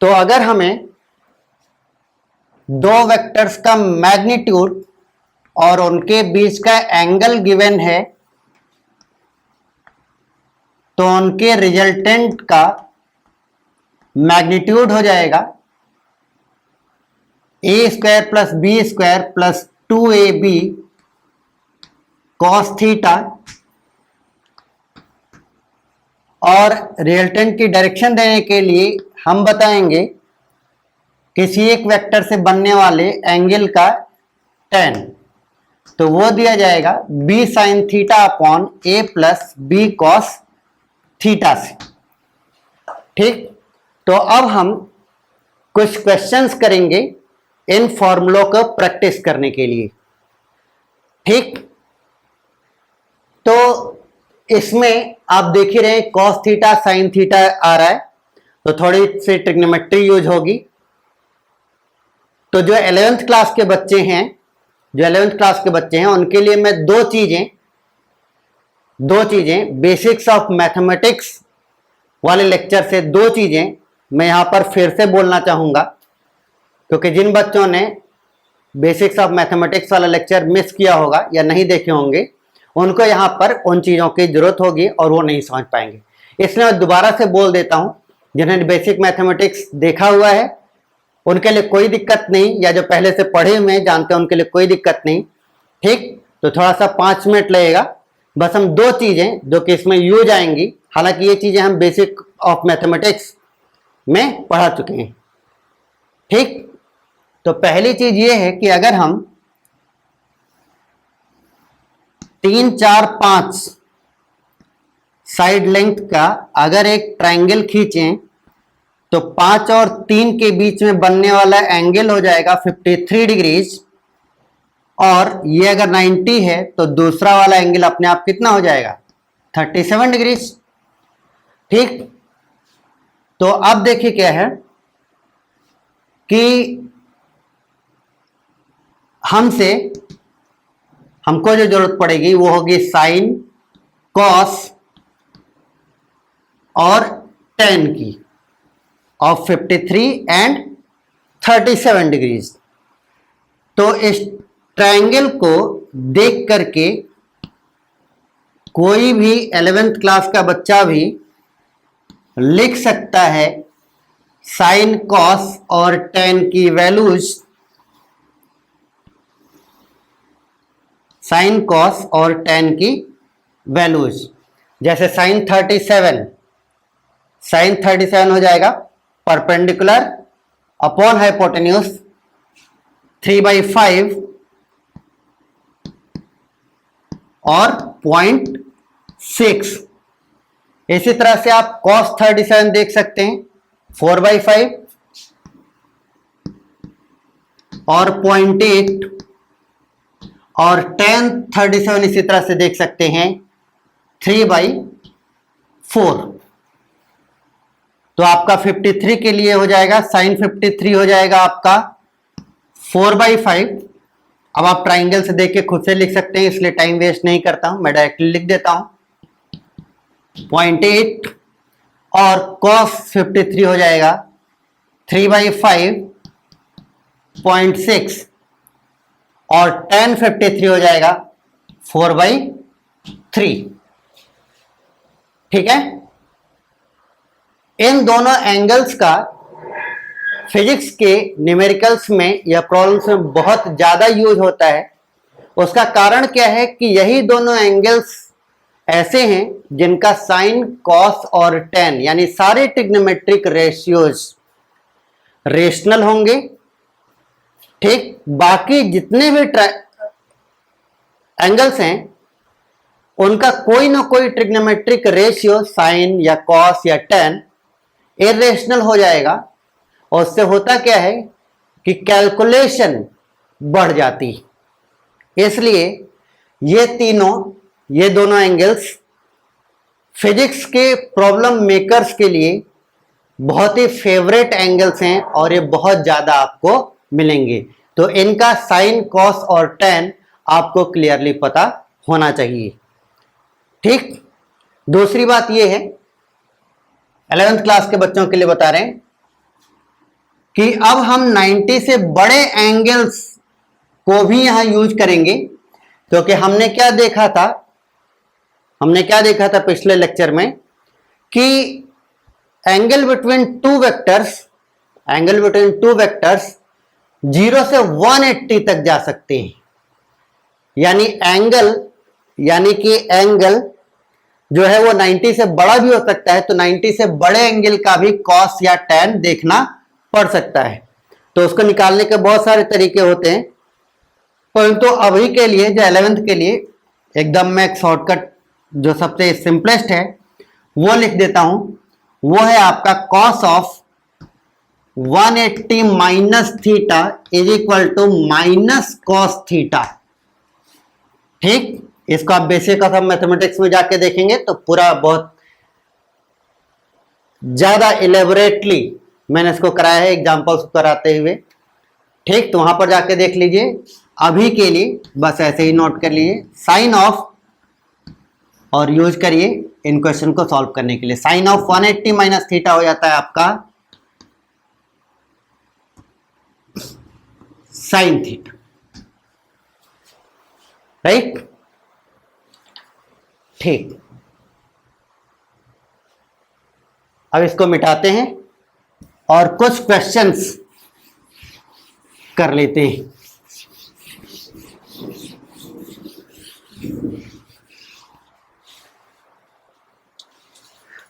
तो अगर हमें दो वेक्टर्स का मैग्नीट्यूड और उनके बीच का एंगल गिवन है तो उनके रिजल्टेंट का मैग्नीट्यूड हो जाएगा A square plus B square plus 2ab cos theta, और रिजल्टेंट की डायरेक्शन देने के लिए हम बताएंगे किसी एक वेक्टर से बनने वाले एंगल का tan, तो वो दिया जाएगा b sine theta upon a plus B cos theta से। ठीक, तो अब हम कुछ क्वेश्चंस करेंगे इन फॉर्मूलों को प्रैक्टिस करने के लिए। ठीक, तो इसमें आप देख ही रहे कॉस थीटा साइन थीटा आ रहा है, तो थोड़ी सी ट्रिग्नोमेट्री यूज होगी। तो जो 11th क्लास के बच्चे हैं उनके लिए मैं दो चीजें बेसिक्स ऑफ मैथमेटिक्स वाले लेक्चर से दो चीजें मैं यहां पर फिर से बोलना चाहूंगा, क्योंकि जिन बच्चों ने बेसिक्स ऑफ मैथमेटिक्स वाला लेक्चर मिस किया होगा या नहीं देखे होंगे उनको यहाँ पर उन चीज़ों की जरूरत होगी और वो नहीं समझ पाएंगे। इसलिए मैं दोबारा से बोल देता हूँ, जिन्होंने बेसिक मैथमेटिक्स देखा हुआ है उनके लिए कोई दिक्कत नहीं, या जो पहले से पढ़े हुए जानते हैं उनके लिए कोई दिक्कत नहीं। ठीक, तो थोड़ा सा 5 मिनट लगेगा, बस हम दो चीज़ें जो कि इसमें यूज आएंगी, हालांकि ये चीज़ें हम बेसिक ऑफ मैथमेटिक्स में पढ़ा चुके हैं। ठीक, तो पहली चीज ये है कि अगर हम 3, 4, 5 साइड लेंथ का अगर एक ट्रायंगल खींचें तो 5 और 3 के बीच में बनने वाला एंगल हो जाएगा 53 डिग्रीज, और ये अगर 90 है तो दूसरा वाला एंगल अपने आप कितना हो जाएगा 37 डिग्रीज। ठीक, तो अब देखिए क्या है कि हमको जो जरूरत पड़ेगी वो होगी साइन, कॉस और tan की ऑफ 53 एंड 37 डिग्रीज। तो इस ट्रायंगल को देख करके कोई भी 11th क्लास का बच्चा भी लिख सकता है साइन, कॉस और tan की वैल्यूज, साइन, कॉस और tan की वैल्यूज। जैसे साइन 37 हो जाएगा परपेंडिकुलर अपॉन हाइपोटेन्यूज 3/5 और 0.6। इसी तरह से आप cos 37 देख सकते हैं 4/5 और 0.8, और tan 37 इसी तरह से देख सकते हैं 3/4। तो आपका 53 के लिए हो जाएगा साइन 53 हो जाएगा आपका 4/5। अब आप ट्राइंगल से देख के खुद से लिख सकते हैं, इसलिए टाइम वेस्ट नहीं करता हूं, मैं डायरेक्टली लिख देता हूं 0.8, और cos 53 हो जाएगा 3/5 0.6, और tan 53 हो जाएगा 4/3। ठीक है, इन दोनों एंगल्स का फिजिक्स के न्यूमेरिकल्स में या प्रॉब्लम्स में बहुत ज्यादा यूज होता है। उसका कारण क्या है कि यही दोनों एंगल्स ऐसे हैं जिनका साइन, कॉस और tan यानी सारे ट्रिग्नोमेट्रिक रेशियोज रेशनल होंगे। ठीक, बाकी जितने भी एंगल्स हैं उनका कोई ना कोई ट्रिग्नोमेट्रिक रेशियो साइन या कॉस या tan इरेशनल हो जाएगा, और उससे होता क्या है कि कैलकुलेशन बढ़ जाती। इसलिए ये दोनों एंगल्स फिजिक्स के प्रॉब्लम मेकर्स के लिए बहुत ही फेवरेट एंगल्स हैं और ये बहुत ज्यादा आपको मिलेंगे। तो इनका साइन, कॉस और tan आपको क्लियरली पता होना चाहिए। ठीक, दूसरी बात ये है 11th क्लास के बच्चों के लिए बता रहे हैं कि अब हम 90 से बड़े एंगल्स को भी यहां यूज करेंगे, क्योंकि हमने क्या देखा था पिछले लेक्चर में कि एंगल बिटवीन टू वेक्टर्स 0 से 180 तक जा सकते हैं। यानी एंगल जो है वो 90 से बड़ा भी हो सकता है, तो 90 से बड़े एंगल का भी कॉस या टैन देखना पड़ सकता है। तो उसको निकालने के बहुत सारे तरीके होते हैं, परंतु अभी के लिए जो 11th के लिए एकदम मैं एक शॉर्टकट जो सबसे सिंपलेस्ट है वो लिख देता हूं। वो है आपका cos of 180 minus theta is equal to minus cos theta. ठीक, इसको आप बेसिक ऑफ मैथमेटिक्स में जाके देखेंगे तो पूरा बहुत ज्यादा इलेबोरेटली मैंने इसको कराया है एग्जांपल्स कराते हुए। ठीक, तो वहां पर जाके देख लीजिए। अभी के लिए बस ऐसे ही नोट कर लीजिए साइन ऑफ, और यूज करिए इन क्वेश्चन को सॉल्व करने के लिए। साइन ऑफ 180 माइनस थीटा हो जाता है आपका साइन थीटा, राइट। ठीक, अब इसको मिटाते हैं और कुछ क्वेश्चंस कर लेते हैं।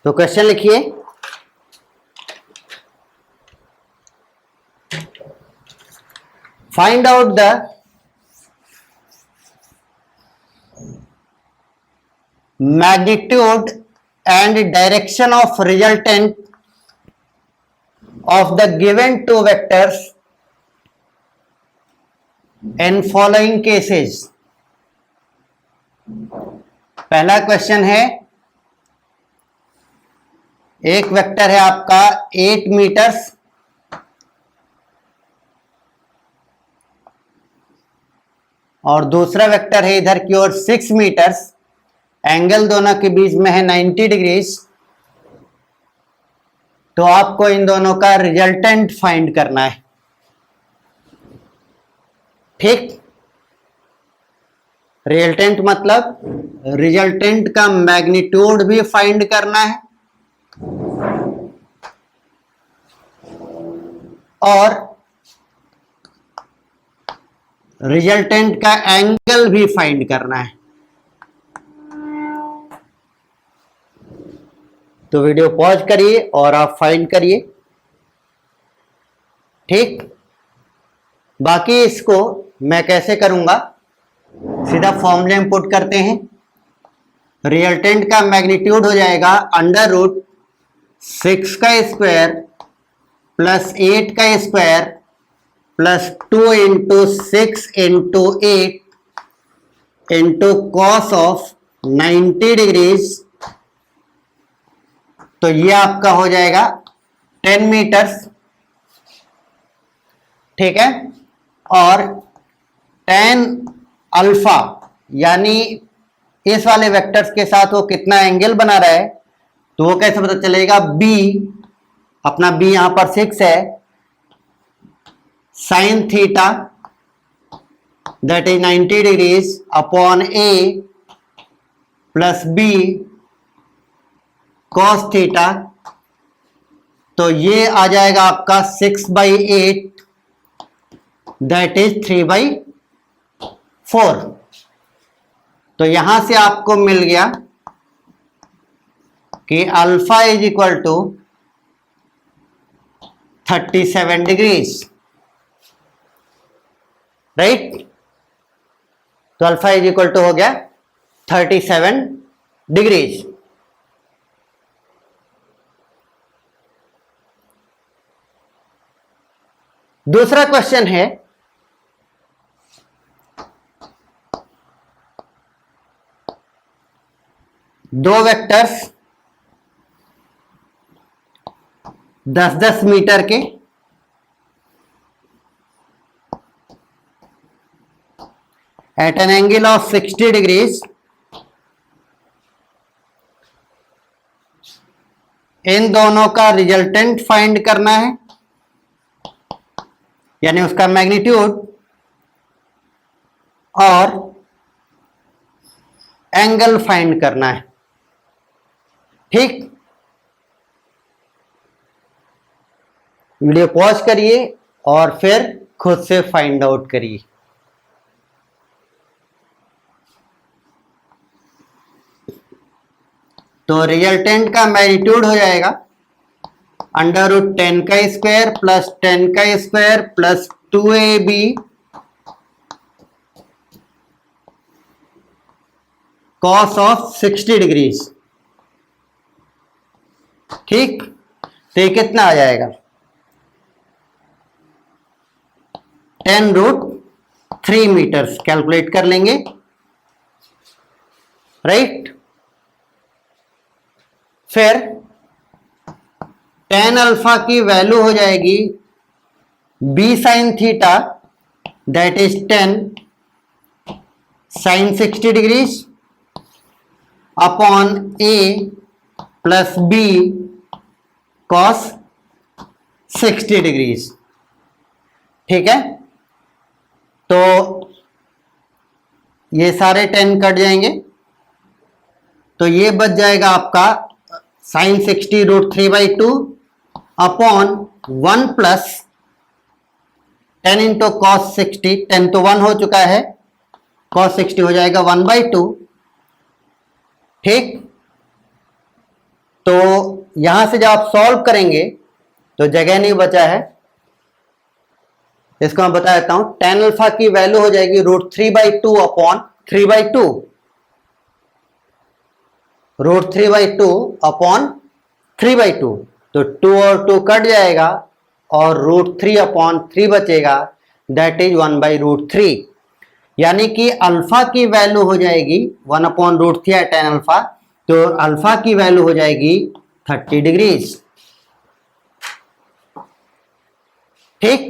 तो क्वेश्चन लिखिए, find out the magnitude and direction of resultant of the given two vectors in following cases। पहला क्वेश्चन है, एक वेक्टर है आपका 8 मीटर्स और दूसरा वेक्टर है इधर की ओर 6 मीटर्स। एंगल दोनों के बीच में है 90 डिग्रीज। तो आपको इन दोनों का रिजल्टेंट फाइंड करना है। ठीक, रिजल्टेंट मतलब रिजल्टेंट का मैग्नीट्यूड भी फाइंड करना है और रिजल्टेंट का एंगल भी फाइंड करना है। तो वीडियो पॉज करिए और आप फाइंड करिए। ठीक, बाकी इसको मैं कैसे करूंगा, सीधा फॉर्मूले में पुट करते हैं। रिजल्टेंट का मैग्नीट्यूड हो जाएगा √6 का स्क्वायर प्लस 8 का square plus 2 × 6 × 8 into cos of 90 degrees. तो ये आपका हो जाएगा 10 मीटर्स। ठीक है, और tan अल्फा यानी इस वाले वेक्टर्स के साथ वो कितना एंगल बना रहा है, तो वो कैसे पता चलेगा। b, अपना b यहां पर 6 है, sine theta that is 90 degrees upon a plus b cos theta. तो ये आ जाएगा आपका 6/8 दैट इज 3/4। तो यहां से आपको मिल गया कि alpha is equal to 37 degrees, right. तो अल्फा इज इक्वल टू हो गया 37 डिग्रीज। दूसरा क्वेश्चन है, दो वेक्टर्स 10-10 मीटर के at an angle of 60 degrees इन दोनों का रिजल्टेंट फाइंड करना है यानी उसका मैग्नीट्यूड और एंगल फाइंड करना है। ठीक, वीडियो पॉज करिए और फिर खुद से फाइंड आउट करिए। तो रिजल्टेंट का मैग्नीट्यूड हो जाएगा √10 का स्क्वायर प्लस 10 का square plus 2ab cos of 60 degrees. ठीक, तो ये कितना आ जाएगा 10√3 मीटर्स कैलकुलेट कर लेंगे। राइट, फिर tan अल्फा की वैल्यू हो जाएगी b sin theta that is 10 sin 60 degrees upon a plus b cos 60 degrees. ठीक है, तो ये सारे 10 कट जाएंगे, तो ये बच जाएगा आपका sin 60 √3/2 upon 1 plus 10 into cos 60, 10 तो 1 हो चुका है, cos 60 हो जाएगा 1/2। ठीक, तो यहां से जब आप सॉल्व करेंगे तो जगह नहीं बचा है, इसको मैं बता देता हूं। tan अल्फा की वैल्यू हो जाएगी √3/2 अपॉन 3/2, √3/2 अपॉन 3/2, तो 2 और 2 कट जाएगा और √3 अपॉन 3 बचेगा, दैट इज 1/√3। यानी कि अल्फा की वैल्यू हो जाएगी 1 अपॉन √3 है tan अल्फा, तो अल्फा की वैल्यू हो जाएगी 30 डिग्रीज। ठीक,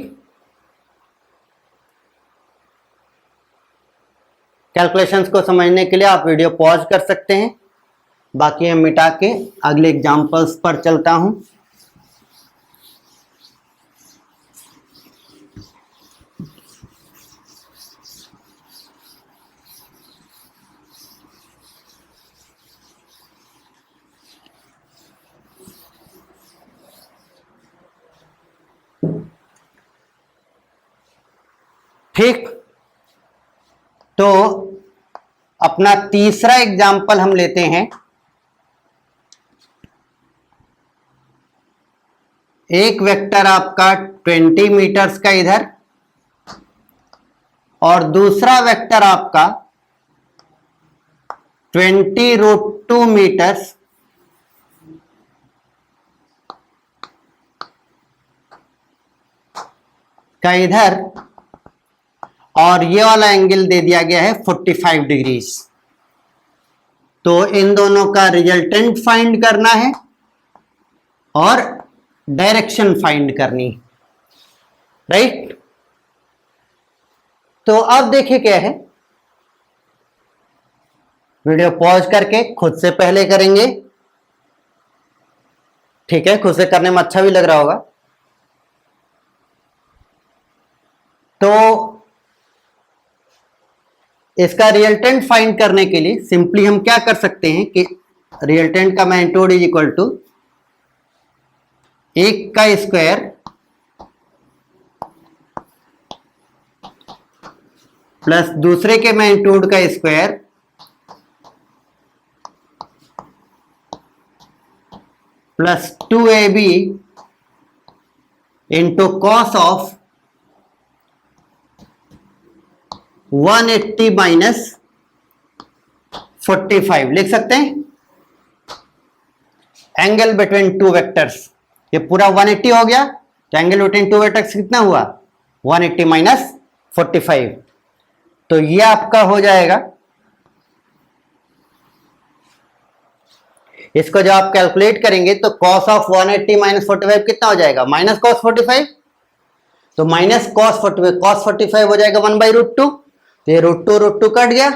कैलकुलेशंस को समझने के लिए आप वीडियो पॉज कर सकते हैं, बाकी हम मिटा के अगले एग्जांपल्स पर चलता हूं। ठीक, तो अपना तीसरा एग्जाम्पल हम लेते हैं। एक वेक्टर आपका 20 मीटर्स का इधर और दूसरा वेक्टर आपका 20√2 मीटर्स का इधर, और ये वाला एंगल दे दिया गया है 45 डिग्रीज। तो इन दोनों का रिजल्टेंट फाइंड करना है और डायरेक्शन फाइंड करनी। राइट, तो अब देखिए क्या है, वीडियो पॉज करके खुद से पहले करेंगे। ठीक है, खुद से करने में अच्छा भी लग रहा होगा। तो इसका रिजल्टेंट फाइंड करने के लिए सिंपली हम क्या कर सकते हैं कि रिजल्टेंट का मैग्नीट्यूड इज इक्वल टू एक का स्क्वायर प्लस दूसरे के मैग्नीट्यूड का square plus 2ab into cos of 180 minus 45 लिख सकते हैं। एंगल बिटवीन टू वेक्टर्स, ये पूरा 180 हो गया, तो एंगल बिटवीन टू वेक्टर्स कितना हुआ 180 माइनस 45, तो ये आपका हो जाएगा। इसको जब आप कैलकुलेट करेंगे तो cos ऑफ 180 माइनस 45 कितना हो जाएगा माइनस cos 45, तो माइनस cos 45 हो जाएगा 1/√2, तो ये √2 कट गया,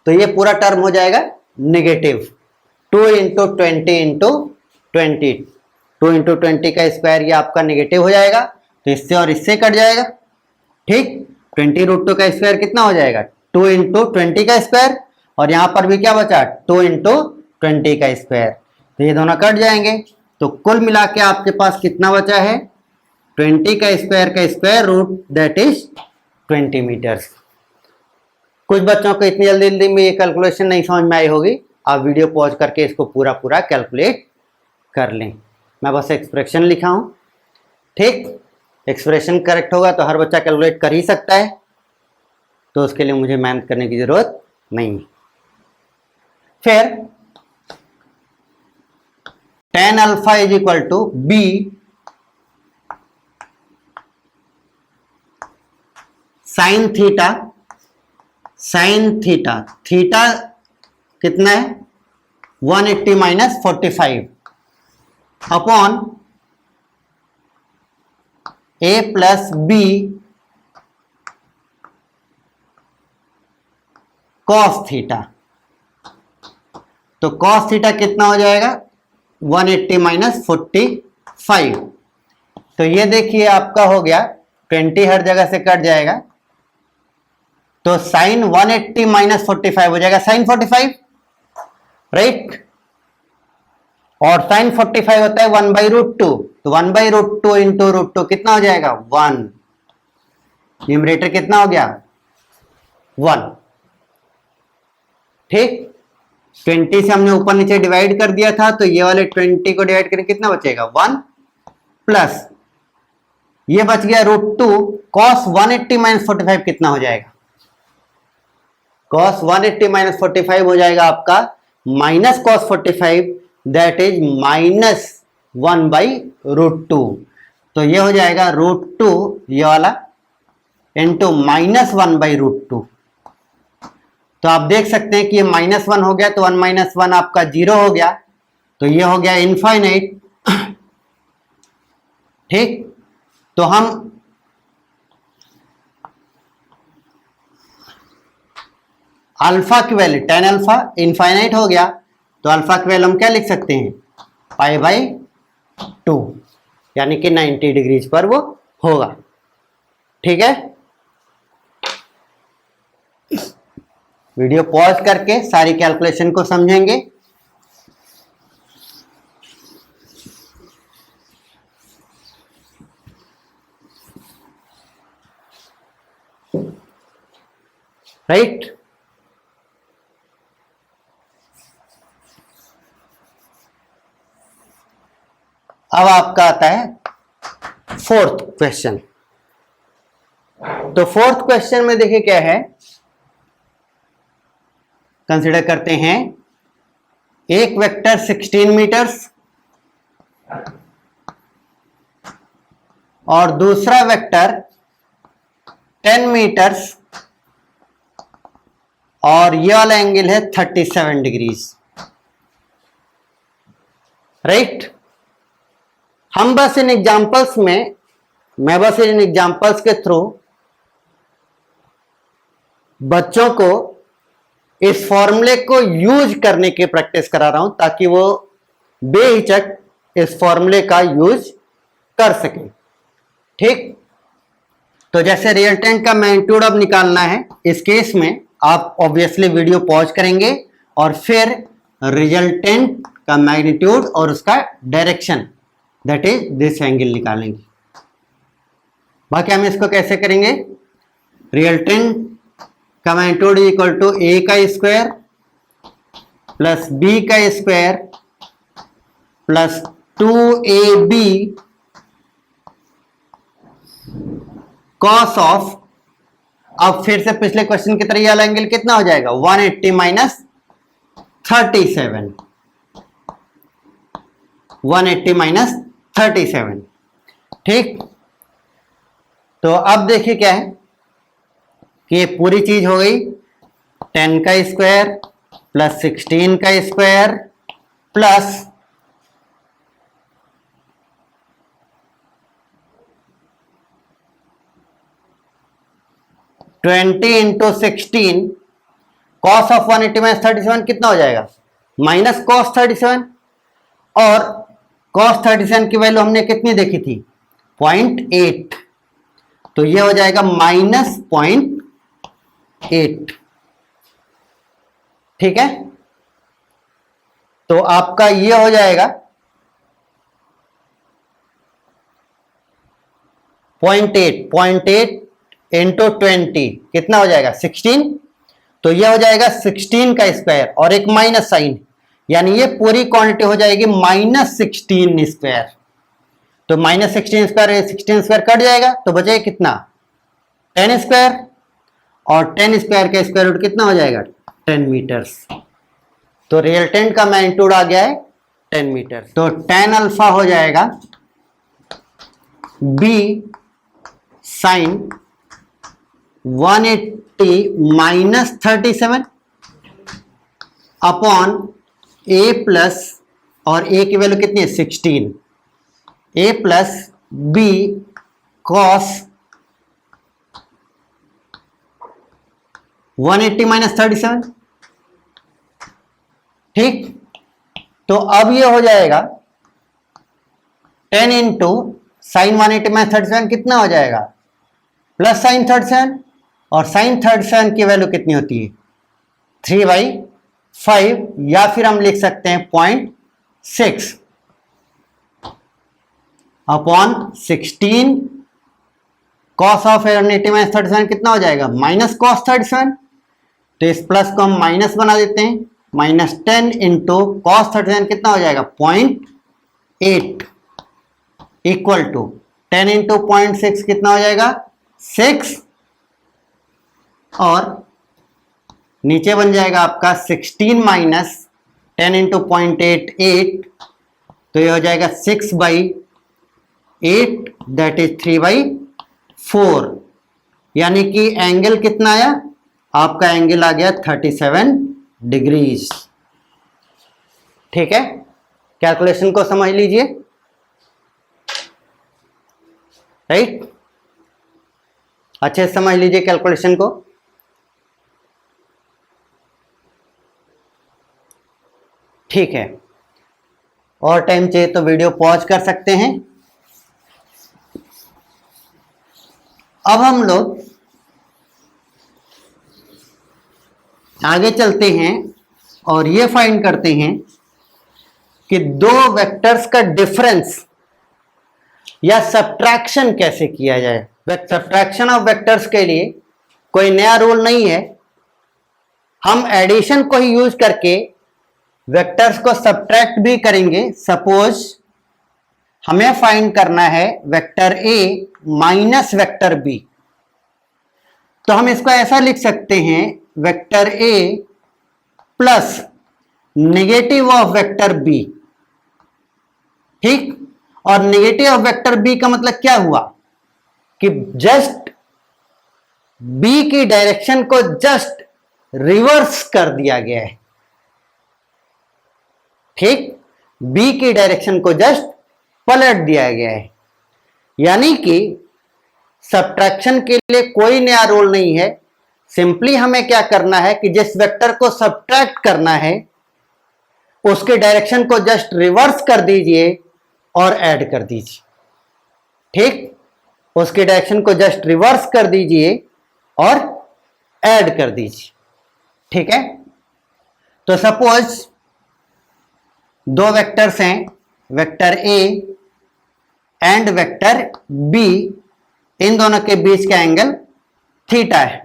तो ये पूरा टर्म हो जाएगा नेगेटिव 2 इंटू 20 इंटू 20, 2 इंटू 20 का स्क्वायर ये आपका नेगेटिव हो जाएगा, तो इससे और इससे कट जाएगा। ठीक, 20√2 का स्क्वायर कितना हो जाएगा? 2 इंटू 20 का स्क्वायर, और यहां पर भी क्या बचा? 2 इंटू 20 का स्क्वायर। तो ये दोनों कट जाएंगे, तो कुल मिला के आपके पास कितना बचा है? 20 का square root, that is 20 metres. कुछ बच्चों को इतनी जल्दी जल्दी में ये कैलकुलेशन नहीं समझ में आई होगी, आप वीडियो पॉज करके इसको पूरा पूरा कैलकुलेट कर लें। मैं बस एक्सप्रेशन लिखा हूं। ठीक, एक्सप्रेशन करेक्ट होगा तो हर बच्चा कैलकुलेट कर ही सकता है, तो उसके लिए मुझे मेहनत करने की जरूरत नहीं है। फिर tan alpha is equal to B sine theta, theta कितना है? 180 minus 45 upon a plus B cos theta. तो कॉस थीटा कितना हो जाएगा? 180 माइनस 45। तो ये देखिए आपका हो गया, 20 हर जगह से कट जाएगा, तो साइन 180 माइनस 45 हो जाएगा साइन 45, राइट। और साइन 45 होता है 1/√2, तो 1/√2 इंटू √2 कितना हो जाएगा? 1। न्यूमरेटर कितना हो गया? 1। ठीक, 20 से हमने ऊपर नीचे डिवाइड कर दिया था, तो ये वाले 20 को डिवाइड करें कितना बचेगा? 1 प्लस ये बच गया √2, cos 180 माइनस 45 कितना हो जाएगा? cos 180 माइनस 45 हो जाएगा आपका minus cos 45, that is minus 1/√2। तो ये हो जाएगा √2 ये वाला इंटू माइनस 1/√2। तो आप देख सकते हैं कि ये -1 हो गया, तो 1 माइनस 1 आपका 0 हो गया, तो ये हो गया इनफाइनाइट। ठीक, तो हम अल्फा की वैल्यू tan अल्फा इनफाइनाइट हो गया, तो अल्फा की वैल्यू हम क्या लिख सकते हैं? π/2, यानी कि 90 डिग्रीज पर वो होगा। ठीक है, वीडियो पॉज करके सारी कैलकुलेशन को समझेंगे। राइट, अब आपका आता है फोर्थ क्वेश्चन। तो फोर्थ क्वेश्चन में देखिए क्या है, कंसीडर करते हैं एक वेक्टर 16 मीटर्स और दूसरा वेक्टर 10 मीटर्स, और ये वाला एंगल है 37 डिग्रीज, राइट। हम बस इन एग्जांपल्स में, मैं बस इन एग्जांपल्स के थ्रू बच्चों को इस फॉर्मूले को यूज करने की प्रैक्टिस करा रहा हूं, ताकि वो बेहिचक इस फॉर्मूले का यूज कर सकें। ठीक, तो जैसे रिजल्टेंट का मैग्नीट्यूड अब निकालना है, इस केस में आप ऑब्वियसली वीडियो पॉज करेंगे और फिर रिजल्टेंट का मैग्नीट्यूड और उसका direction, that is this angle निकालेंगे। बाकी हम इसको कैसे करेंगे? रिजल्टेंट का मैग्नीट्यूड इक्वल टू ए का स्क्वायर प्लस बी का square plus 2ab cos of, अब फिर से पिछले क्वेश्चन की तरह ये वाला एंगल कितना हो जाएगा? 180 माइनस 37, 180 माइनस 37। ठीक, तो अब देखिए क्या है कि ये पूरी चीज हो गई 10 का स्क्वायर प्लस 16 का square plus 20 into 16 cos of 180 minus 37 कितना हो जाएगा? माइनस कॉस 37, और कॉस 37 की वैल्यू हमने कितनी देखी थी? 0.8, तो ये हो जाएगा -0.8। ठीक है, तो आपका ये हो जाएगा 0.8 इंटू 20 कितना हो जाएगा 16, तो ये हो जाएगा 16 का स्क्वायर और एक माइनस साइन, यानी ये पूरी क्वांटिटी हो जाएगी -16 स्क्वायर। तो -16 स्क्वायर 16 स्क्वायर कट जाएगा तो बचेगा कितना 10 स्क्वायर, और 10 स्क्वायर का स्क्वायर रूट कितना हो जाएगा 10 मीटर्स। तो रिजल्टेंट का मैग्नीट्यूड आ गया है 10 मीटर। तो tan अल्फा हो जाएगा b sine 180 - 37 upon a plus, और a की वैल्यू कितनी है 16, a प्लस b कॉस 180 - 37। ठीक, तो अब ये हो जाएगा 10 इंटू साइन 180 - 37 कितना हो जाएगा प्लस साइन 37, और साइन 37 की वैल्यू कितनी होती है 3/5, या फिर हम लिख सकते हैं 0.6 अपॉन 16 कॉस ऑफ 180 - 37 कितना हो जाएगा माइनस कॉस 37। तो इस प्लस को हम माइनस बना देते हैं, -10 इंटू कॉस 37 कितना हो जाएगा 0.8 इक्वल टू 10 इंटू 0.6 कितना हो जाएगा 6, और नीचे बन जाएगा आपका 16 माइनस 10 इंटू 0.8 8, तो ये हो जाएगा 6/8 दैट इज 3/4, यानी कि एंगल कितना आया आपका, एंगल आ गया 37 डिग्रीज। ठीक है, कैलकुलेशन को समझ लीजिए, राइट, अच्छे से समझ लीजिए कैलकुलेशन को। ठीक है, और टाइम चाहिए तो वीडियो पॉज कर सकते हैं। अब हम लोग आगे चलते हैं और ये फाइंड करते हैं कि दो वेक्टर्स का डिफरेंस या सब्ट्रैक्शन कैसे किया जाए। सब्ट्रैक्शन ऑफ वेक्टर्स के लिए कोई नया रूल नहीं है, हम एडिशन को ही यूज करके वेक्टर्स को सब्ट्रैक्ट भी करेंगे। सपोज हमें फाइंड करना है vector A minus vector B, तो हम इसको ऐसा लिख सकते हैं vector A plus negative of vector B. ठीक, और नेगेटिव ऑफ वेक्टर बी का मतलब क्या हुआ कि जस्ट बी की डायरेक्शन को जस्ट रिवर्स कर दिया गया है। ठीक, बी की डायरेक्शन को जस्ट पलट दिया गया है, यानी कि सब्ट्रैक्शन के लिए कोई नया रूल नहीं है। सिंपली हमें क्या करना है कि जिस वेक्टर को सब्ट्रैक्ट करना है उसके डायरेक्शन को जस्ट रिवर्स कर दीजिए और ऐड कर दीजिए। ठीक, उसके डायरेक्शन को जस्ट रिवर्स कर दीजिए और ऐड कर दीजिए। ठीक है, तो सपोज दो वेक्टर्स हैं, vector A and vector B, इन दोनों के बीच का एंगल थीटा है।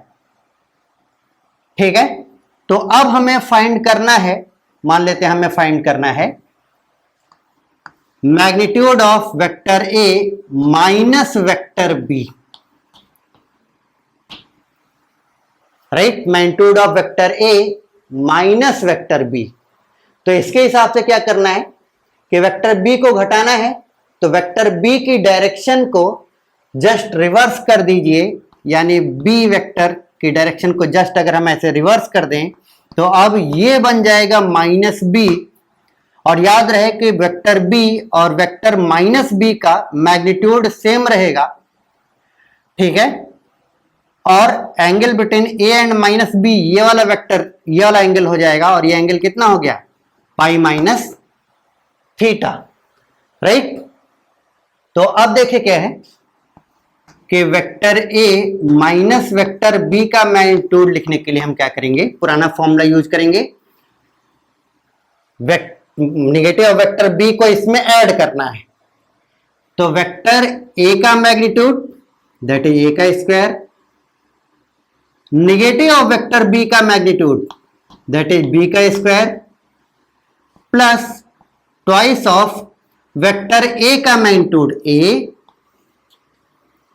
ठीक है, तो अब हमें फाइंड करना है, मान लेते हैं हमें फाइंड करना है magnitude of vector A minus vector B. Right, magnitude of vector A minus vector B. तो इसके हिसाब से क्या करना है कि वेक्टर बी को घटाना है, तो वेक्टर बी की डायरेक्शन को जस्ट रिवर्स कर दीजिए, यानी बी वेक्टर की डायरेक्शन को जस्ट अगर हम ऐसे रिवर्स कर दें तो अब ये बन जाएगा माइनस बी। और याद रहे कि वेक्टर बी और वेक्टर माइनस बी का मैग्नीट्यूड सेम रहेगा। ठीक है, और angle between A and minus B, ये वाला वेक्टर ये वाला एंगल हो जाएगा, और ये एंगल कितना हो गया पाई माइनस थीटा। राइट, तो अब देखिए क्या है कि vector A minus vector B का मैग्नीट्यूड लिखने के लिए हम क्या करेंगे, पुराना फॉर्मूला यूज करेंगे। नेगेटिव ऑफ वेक्टर बी को इसमें ऐड करना है, तो वेक्टर ए का मैग्नीट्यूड दैट इज ए का square, negative of vector B का मैग्नीट्यूड दैट इज बी का square, plus twice of vector A का magnitude A,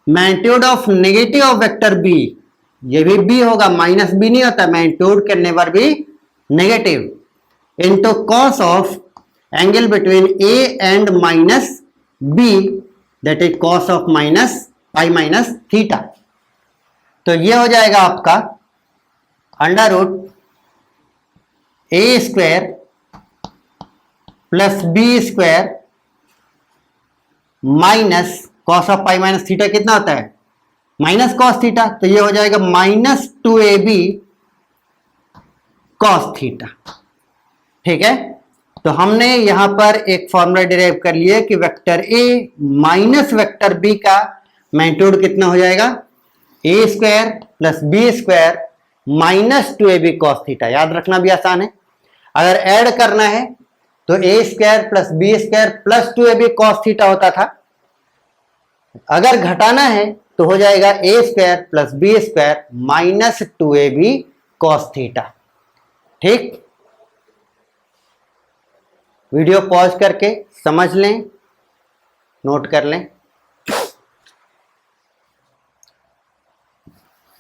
magnitude of negative of vector B, ये भी बी होगा, माइनस बी नहीं होता, मैग्नीट्यूड के नेवर भी negative, into cos of angle between A and minus B that is cos of minus pi minus theta. तो ये हो जाएगा आपका under root A square plus B square minus cos of pi minus theta कितना होता है, minus cos theta, तो ये हो जाएगा माइनस 2ab कॉस थीटा। ठीक है, तो हमने यहां पर एक फॉर्मूला डिराइव कर लिया कि vector A minus vector B का मैग्नीट्यूड कितना हो जाएगा, A square plus B square minus 2ab cos theta. याद रखना भी आसान है, अगर ऐड करना है तो A square plus B square plus 2ab cos theta होता था, अगर घटाना है तो हो जाएगा A square plus B square minus 2ab cos theta. ठीक, वीडियो पॉज करके समझ लें, नोट कर लें।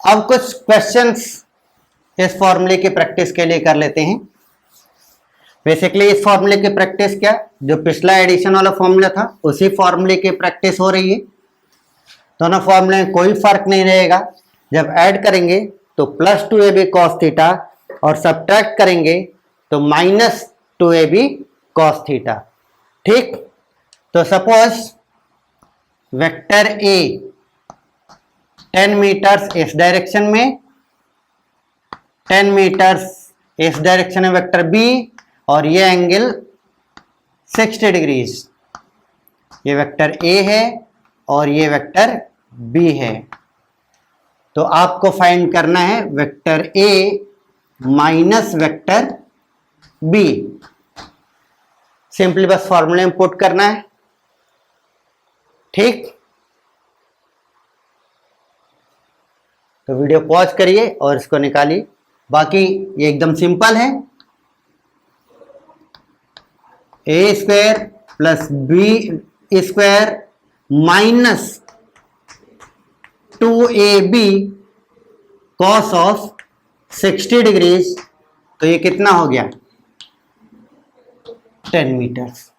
अब कुछ क्वेश्चंस इस फॉर्मूले की प्रैक्टिस के लिए कर लेते हैं। बेसिकली इस फॉर्मूले की प्रैक्टिस क्या, जो पिछला एडिशन वाला फॉर्मूला था उसी फॉर्मूले की प्रैक्टिस हो रही है। दोनों फॉर्मूले में कोई फर्क नहीं रहेगा, जब ऐड करेंगे तो प्लस 2ab कॉस थीटा और सब्ट्रैक्ट करेंगे तो माइनस 2ab कॉस थीटा। ठीक, तो सपोज वेक्टर ए 10 मीटर्स इस डायरेक्शन में, 10 मीटर्स इस डायरेक्शन में वेक्टर बी, और ये एंगल 60 डिग्रीज, ये वेक्टर ए है और ये वेक्टर बी है। तो आपको फाइंड करना है vector A minus vector B. Simply बस फॉर्मूले में पुट करना है। ठीक, तो वीडियो पॉज करिए और इसको निकालिए, बाकी ये एकदम सिंपल है। A square plus B square minus 2ab cos of 60 degrees, तो ये कितना हो गया 10 मीटर्स।